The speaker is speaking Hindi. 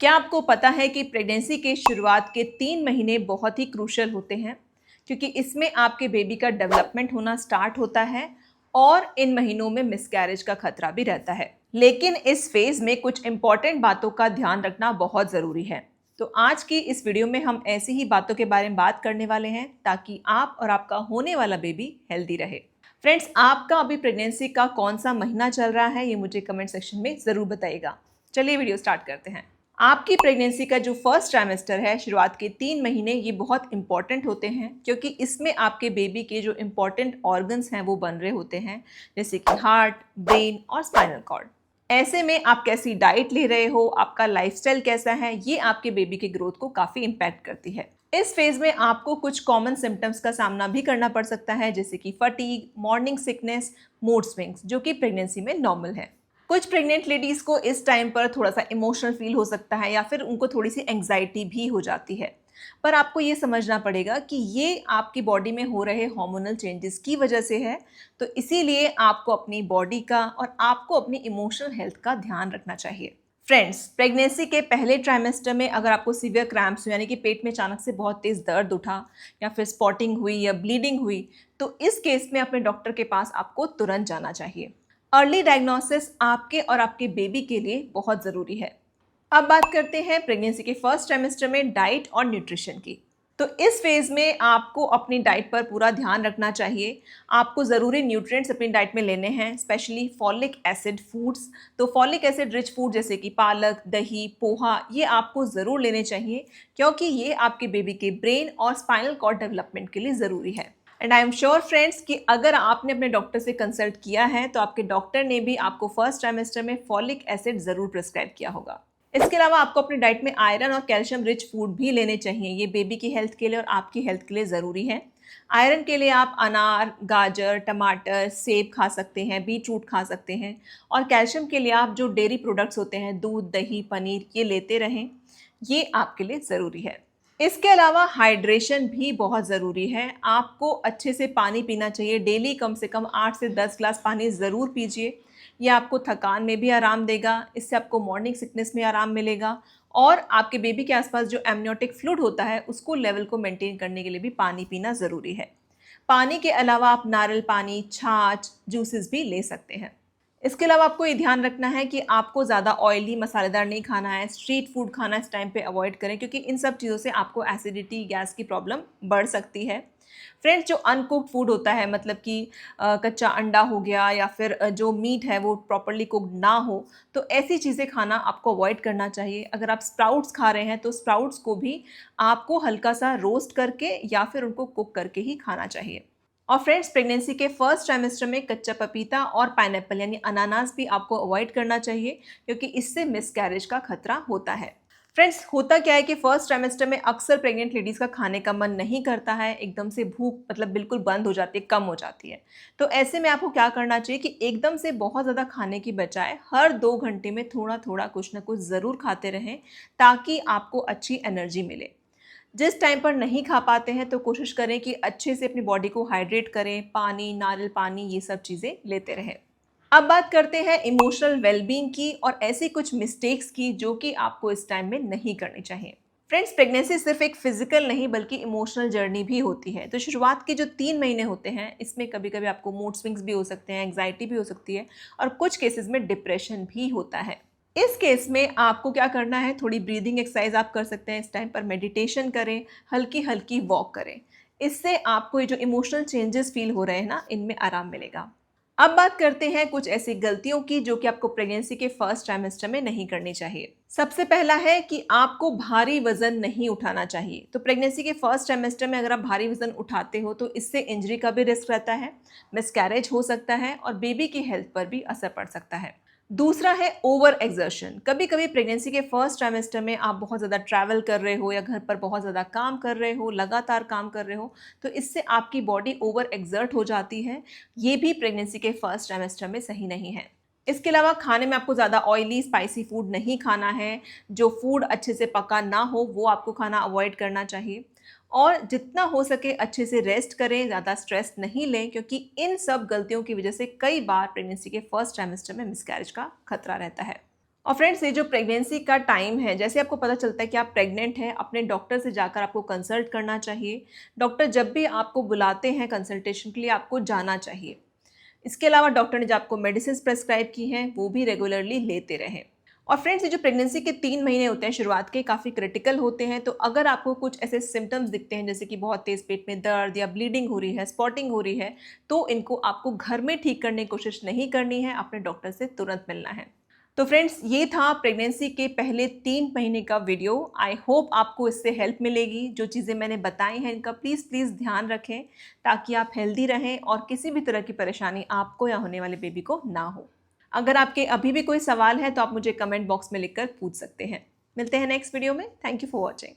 क्या आपको पता है कि प्रेगनेंसी के शुरुआत के 3 महीने बहुत ही क्रूशियल होते हैं, क्योंकि इसमें आपके बेबी का डेवलपमेंट होना स्टार्ट होता है और इन महीनों में मिसकैरेज का खतरा भी रहता है। लेकिन इस फेज में कुछ इंपॉर्टेंट बातों का ध्यान रखना बहुत ज़रूरी है। तो आज की इस वीडियो में हम ऐसी ही बातों के बारे में बात करने वाले हैं ताकि आप और आपका होने वाला बेबी हेल्दी रहे। फ्रेंड्स, आपका अभी प्रेगनेंसी का कौन सा महीना चल रहा है ये मुझे कमेंट सेक्शन में ज़रूर बताइएगा। चलिए वीडियो स्टार्ट करते हैं। आपकी प्रेगनेंसी का जो फर्स्ट ट्राइमेस्टर है, शुरुआत के 3 महीने, ये बहुत इंपॉर्टेंट होते हैं क्योंकि इसमें आपके बेबी के जो इंपॉर्टेंट ऑर्गन्स हैं वो बन रहे होते हैं, जैसे कि हार्ट, ब्रेन और स्पाइनल कॉर्ड। ऐसे में आप कैसी डाइट ले रहे हो, आपका लाइफस्टाइल कैसा है, ये आपके बेबी के ग्रोथ को काफ़ी इम्पैक्ट करती है। इस फेज में आपको कुछ कॉमन सिम्टम्स का सामना भी करना पड़ सकता है, जैसे कि fatigue, morning sickness, mood swings, जो कि प्रेगनेंसी में नॉर्मल है। कुछ प्रेग्नेंट लेडीज़ को इस टाइम पर थोड़ा सा इमोशनल फील हो सकता है या फिर उनको थोड़ी सी एंग्जाइटी भी हो जाती है। पर आपको ये समझना पड़ेगा कि ये आपकी बॉडी में हो रहे हार्मोनल चेंजेस की वजह से है। तो इसीलिए आपको अपनी बॉडी का और आपको अपनी इमोशनल हेल्थ का ध्यान रखना चाहिए। फ्रेंड्स, प्रेगनेंसी के पहले ट्राइमेस्टर में अगर आपको सीवियर क्रैम्प्स यानी कि पेट में अचानक से बहुत तेज़ दर्द उठा या फिर स्पॉटिंग हुई या ब्लीडिंग हुई, तो इस केस में अपने डॉक्टर के पास आपको तुरंत जाना चाहिए। अर्ली डायग्नोसिस आपके और आपके बेबी के लिए बहुत ज़रूरी है। अब बात करते हैं प्रेगनेंसी के फर्स्ट ट्राइमेस्टर में डाइट और न्यूट्रिशन की। तो इस फेज में आपको अपनी डाइट पर पूरा ध्यान रखना चाहिए। आपको ज़रूरी न्यूट्रिएंट्स अपनी डाइट में लेने हैं, स्पेशली फॉलिक एसिड फूड्स। तो फॉलिक एसिड रिच फूड जैसे कि पालक, दही, पोहा, ये आपको ज़रूर लेने चाहिए क्योंकि ये आपके बेबी के ब्रेन और स्पाइनल कॉर्ड डेवलपमेंट के लिए ज़रूरी है। And I am sure friends कि अगर आपने अपने डॉक्टर से कंसल्ट किया है तो आपके डॉक्टर ने भी आपको फर्स्ट ट्राइमेस्टर में फॉलिक एसिड ज़रूर प्रिस्क्राइब किया होगा। इसके अलावा आपको अपनी डाइट में आयरन और कैल्शियम रिच फूड भी लेने चाहिए। ये बेबी की हेल्थ के लिए और आपकी हेल्थ के लिए ज़रूरी है। आयरन के लिए आप अनार, गाजर, टमाटर, सेब खा सकते हैं, बीटरूट खा सकते हैं। और कैल्शियम के लिए आप जो डेयरी प्रोडक्ट्स होते हैं, दूध, दही, पनीर, ये लेते रहें। ये आपके लिए ज़रूरी है। इसके अलावा हाइड्रेशन भी बहुत ज़रूरी है। आपको अच्छे से पानी पीना चाहिए। डेली कम से कम 8 से 10 ग्लास पानी ज़रूर पीजिए। ये आपको थकान में भी आराम देगा, इससे आपको मॉर्निंग सिकनेस में आराम मिलेगा और आपके बेबी के आसपास जो एमनियोटिक फ्लूइड होता है उसको लेवल को मेंटेन करने के लिए भी पानी पीना ज़रूरी है। पानी के अलावा आप नारियल पानी, छाछ, जूसेस भी ले सकते हैं। इसके अलावा आपको ये ध्यान रखना है कि आपको ज़्यादा ऑयली, मसालेदार नहीं खाना है। स्ट्रीट फूड खाना इस टाइम पे अवॉइड करें क्योंकि इन सब चीज़ों से आपको एसिडिटी, गैस की प्रॉब्लम बढ़ सकती है। फ्रेंड्स, जो अनकुक्ड फूड होता है, मतलब कि कच्चा अंडा हो गया या फिर जो मीट है वो प्रॉपर्ली कुक्ड ना हो, तो ऐसी चीज़ें खाना आपको अवॉइड करना चाहिए। अगर आप स्प्राउट्स खा रहे हैं तो स्प्राउट्स को भी आपको हल्का सा रोस्ट करके या फिर उनको कुक करके ही खाना चाहिए। और फ्रेंड्स, प्रेगनेंसी के फर्स्ट ट्राइमेस्टर में कच्चा पपीता और पाइनएप्पल यानी अनानास भी आपको अवॉइड करना चाहिए क्योंकि इससे मिसकैरेज का खतरा होता है। फ्रेंड्स, होता क्या है कि फर्स्ट ट्राइमेस्टर में अक्सर प्रेग्नेंट लेडीज़ का खाने का मन नहीं करता है, एकदम से भूख मतलब बिल्कुल बंद हो जाती है, कम हो जाती है। तो ऐसे में आपको क्या करना चाहिए कि एकदम से बहुत ज़्यादा खाने की बजाय हर 2 घंटे में थोड़ा-थोड़ा कुछ ना कुछ ज़रूर खाते रहें ताकि आपको अच्छी एनर्जी मिले। जिस टाइम पर नहीं खा पाते हैं तो कोशिश करें कि अच्छे से अपनी बॉडी को हाइड्रेट करें, पानी, नारियल पानी, ये सब चीज़ें लेते रहें। अब बात करते हैं इमोशनल वेलबींग की और ऐसी कुछ मिस्टेक्स की जो कि आपको इस टाइम में नहीं करनी चाहिए। फ्रेंड्स, प्रेगनेंसी सिर्फ एक फिजिकल नहीं बल्कि इमोशनल जर्नी भी होती है। तो शुरुआत के जो 3 महीने होते हैं इसमें कभी-कभी आपको मूड स्विंग्स भी हो सकते हैं, एंग्जाइटी भी हो सकती है और कुछ केसेस में डिप्रेशन भी होता है। इस केस में आपको क्या करना है, थोड़ी ब्रीदिंग एक्सरसाइज आप कर सकते हैं। इस टाइम पर मेडिटेशन करें, हल्की-हल्की वॉक करें। इससे आपको ये जो इमोशनल चेंजेस फील हो रहे हैं ना, इनमें आराम मिलेगा। अब बात करते हैं कुछ ऐसी गलतियों की जो कि आपको प्रेगनेंसी के फर्स्ट ट्राइमेस्टर में नहीं करनी चाहिए। सबसे पहला है कि आपको भारी वजन नहीं उठाना चाहिए। तो प्रेगनेंसी के फर्स्ट ट्राइमेस्टर में अगर आप भारी वजन उठाते हो तो इससे इंजरी का भी रिस्क रहता है, मिसकैरेज हो सकता है और बेबी की हेल्थ पर भी असर पड़ सकता है। दूसरा है ओवर एक्सर्शन। कभी कभी प्रेगनेंसी के फर्स्ट ट्राइमेस्टर में आप बहुत ज़्यादा ट्रैवल कर रहे हो या घर पर बहुत ज़्यादा काम कर रहे हो, लगातार काम कर रहे हो, तो इससे आपकी बॉडी ओवर एक्सर्ट हो जाती है। ये भी प्रेगनेंसी के फर्स्ट ट्राइमेस्टर में सही नहीं है। इसके अलावा खाने में आपको ज़्यादा ऑयली, स्पाइसी फूड नहीं खाना है। जो फूड अच्छे से पका ना हो वो आपको खाना अवॉइड करना चाहिए। और जितना हो सके अच्छे से रेस्ट करें, ज़्यादा स्ट्रेस नहीं लें क्योंकि इन सब गलतियों की वजह से कई बार प्रेगनेंसी के फर्स्ट ट्राइमेस्टर में मिसकैरेज का खतरा रहता है। और फ्रेंड्स, ये जो प्रेगनेंसी का टाइम है, जैसे आपको पता चलता है कि आप प्रेग्नेंट हैं, अपने डॉक्टर से जाकर आपको कंसल्ट करना चाहिए। डॉक्टर जब भी आपको बुलाते हैं कंसल्टेशन के लिए, आपको जाना चाहिए। इसके अलावा डॉक्टर ने जो आपको मेडिसिन प्रेस्क्राइब की हैं, वो भी रेगुलरली लेते रहें। और फ्रेंड्स, ये जो प्रेगनेंसी के 3 महीने होते हैं शुरुआत के, काफ़ी क्रिटिकल होते हैं। तो अगर आपको कुछ ऐसे सिम्टम्स दिखते हैं, जैसे कि बहुत तेज़ पेट में दर्द या ब्लीडिंग हो रही है, स्पॉटिंग हो रही है, तो इनको आपको घर में ठीक करने की कोशिश नहीं करनी है, अपने डॉक्टर से तुरंत मिलना है। तो फ्रेंड्स, ये था प्रेगनेंसी के पहले 3 महीने का वीडियो। आई होप आपको इससे हेल्प मिलेगी। जो चीज़ें मैंने बताई हैं, इनका प्लीज़ प्लीज़ ध्यान रखें, ताकि आप हेल्दी रहें और किसी भी तरह की परेशानी आपको या होने वाले बेबी को ना हो। अगर आपके अभी भी कोई सवाल है, तो आप मुझे कमेंट बॉक्स में लिखकर पूछ सकते हैं। मिलते हैं नेक्स्ट वीडियो में। Thank you for watching.